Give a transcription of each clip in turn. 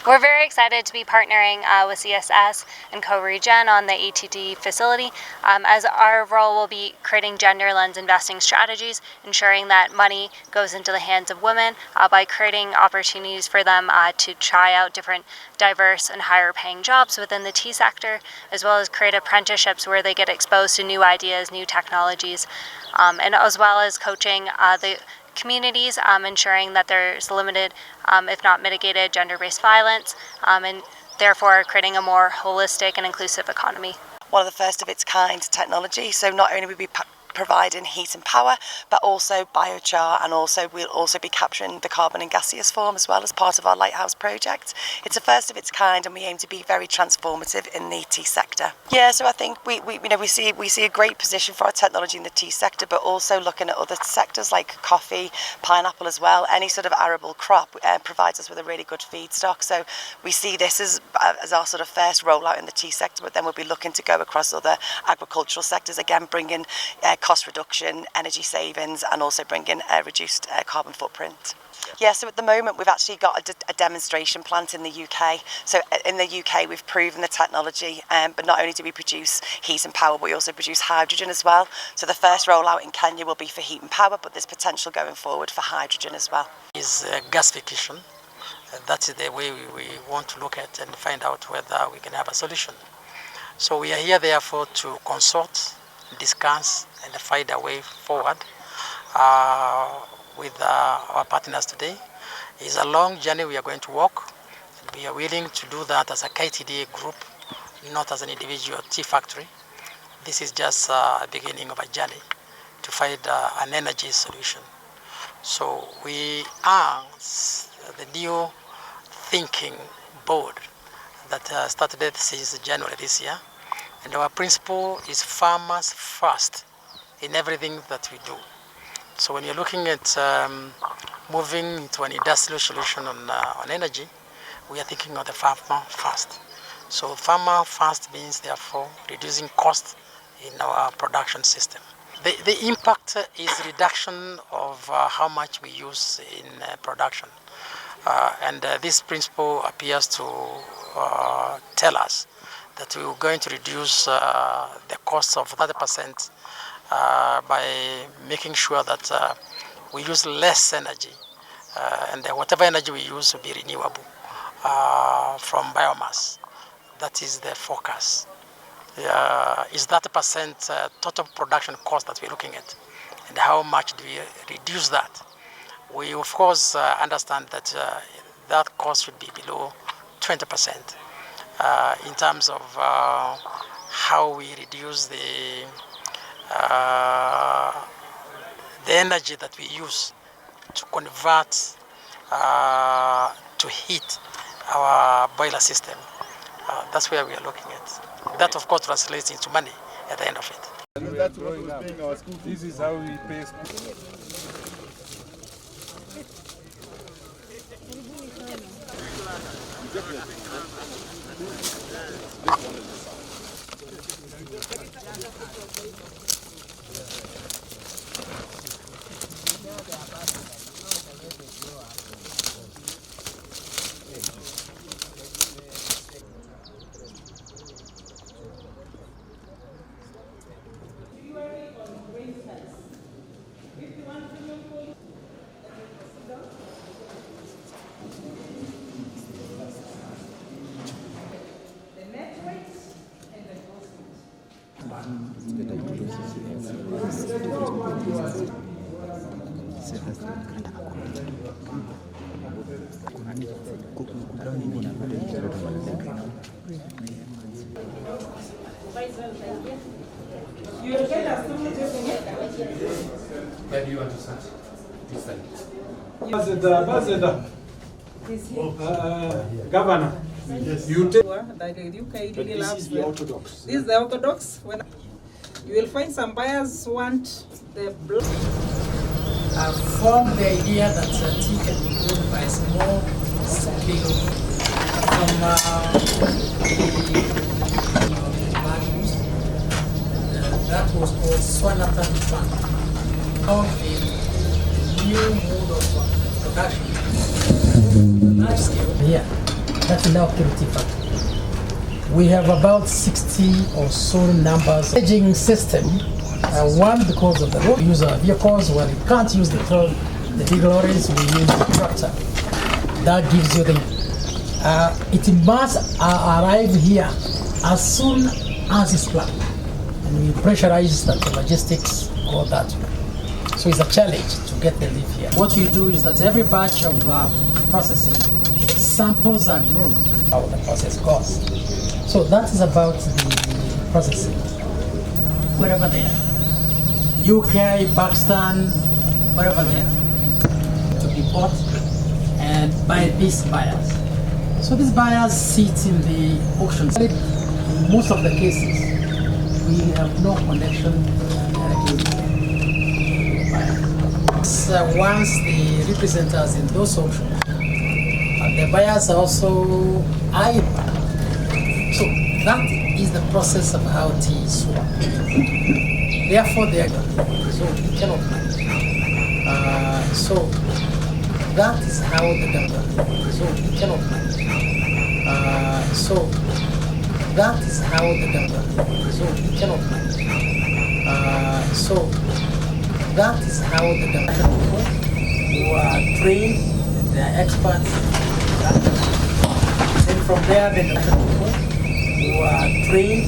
We're very excited to be partnering with CSS and Co-Regen on the ATD facility, as our role will be creating gender lens investing strategies, ensuring that money goes into the hands of women by creating opportunities for them to try out different diverse and higher paying jobs within the tea sector, as well as create apprenticeships where they get exposed to new ideas, new technologies, and as well as coaching the communities, ensuring that there's limited, if not mitigated, gender-based violence, and therefore creating a more holistic and inclusive economy. One of the first of its kind technology, so not only will we be providing heat and power, but also biochar, and we'll also be capturing the carbon in gaseous form as well as part of our Lighthouse project. It's a first of its kind, and we aim to be very transformative in the tea sector. Yeah, so I think we see a great position for our technology in the tea sector, but also looking at other sectors like coffee, pineapple as well. Any sort of arable crop provides us with a really good feedstock. So we see this as our sort of first rollout in the tea sector, but then we'll be looking to go across other agricultural sectors, again bringing cost reduction, energy savings, and also bringing a reduced carbon footprint. Yeah, so at the moment we've actually got a demonstration plant in the UK. So in the UK we've proven the technology, but not only do we produce heat and power, but we also produce hydrogen as well. So the first rollout in Kenya will be for heat and power, but there's potential going forward for hydrogen as well. Is gasification. That's the way we want to look at and find out whether we can have a solution. So we are here therefore to consult, discuss, and find a way forward with our partners today. It's a long journey we are going to walk. We are willing to do that as a KTDA group, not as an individual tea factory. This is just a beginning of a journey to find an energy solution. So we are the new thinking board that started since January this year. And our principle is farmers first in everything that we do. So when you're looking at moving into an industrial solution on energy, we are thinking of the farmer first. So farmer first means therefore reducing cost in our production system. The impact is reduction of how much we use in production. And this principle appears to tell us that we're going to reduce the cost of 30% by making sure that we use less energy, and whatever energy we use will be renewable from biomass. That is the focus. Is 30% total production cost that we're looking at, and how much do we reduce that? We of course understand that that cost should be below 20%. In terms of how we reduce the energy that we use to convert to heat our boiler system. That's where we are looking at. That of course translates into money at the end of it. That's what was paying our school. This is how we pay school. Where do you want to start? This side. Governor, Yes. you take The UK really This loves is the them. Orthodox. This is the Orthodox. When you will find some buyers who want the black. Formed the idea that tea can be grown by small scale from values. That was called Swanatan Farm. Now the new mode of production, large scale. Yeah. That's an activity factor. We have about 60 or so numbers. Staging system, one because of the road user vehicles, when you can't use the big lorries, we use the tractor. That gives you the, it must arrive here as soon as it's planned. And we pressurize that the logistics go that way. So it's a challenge to get the leaf here. What we do is that every batch of processing, samples are grown how the process goes. So that is about the processing. Wherever they are. UK, Pakistan, wherever they are. To be bought and by these buyers. So these buyers sit in the auctions. In most of the cases, we have no connection directly with the buyer. So once the representatives in those auctions, the buyers also eye. So that is the process of how tea is sold. Therefore, they are so you cannot manage. So that is how the government. So you cannot manage. So that is how the government. So you cannot manage. So that is how the government who are trained, they are experts. Then from there, the people who are trained,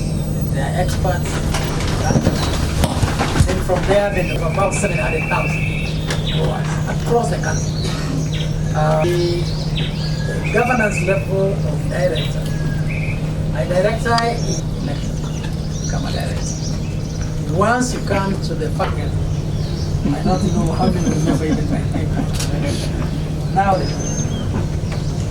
they are experts. Then from there, they have about 700,000 growers across the country. The governance level of director, a director is elected to become a director. Once you come to the family, I don't know how many will never even my paper. Now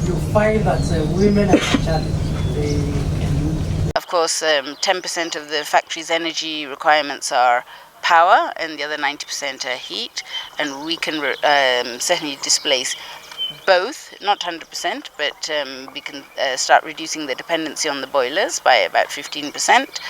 you find that women are challenged. They can do. Of course, 10% of the factory's energy requirements are power and the other 90% are heat, and we can certainly displace both, not 100%, but we can start reducing the dependency on the boilers by about 15%.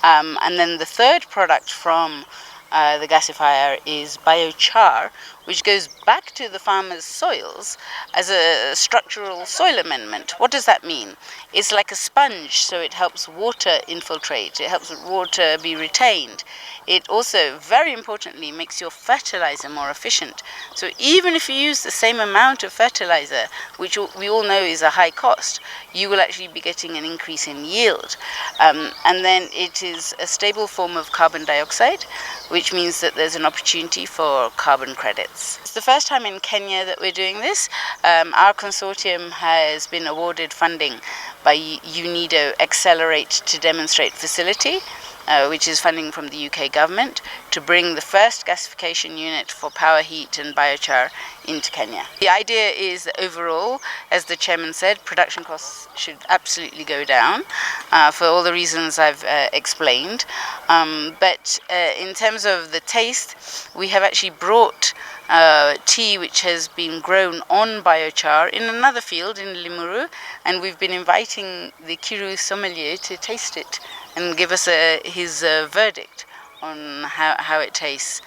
And then the third product from the gasifier is biochar, which goes back to the farmer's soils as a structural soil amendment. What does that mean? It's like a sponge, so it helps water infiltrate, it helps water be retained. It also, very importantly, makes your fertilizer more efficient. So even if you use the same amount of fertilizer, which we all know is a high cost, you will actually be getting an increase in yield. And then it is a stable form of carbon dioxide, which means that there's an opportunity for carbon credits. It's the first time in Kenya that we're doing this. Our consortium has been awarded funding by UNIDO Accelerate to Demonstrate Facility, which is funding from the UK government, to bring the first gasification unit for power heat and biochar into Kenya. The idea is that overall, as the chairman said, production costs should absolutely go down for all the reasons I've explained. But in terms of the taste, we have actually brought tea which has been grown on biochar in another field in Limuru, and we've been inviting the Kiru sommelier to taste it and give us his verdict on how it tastes.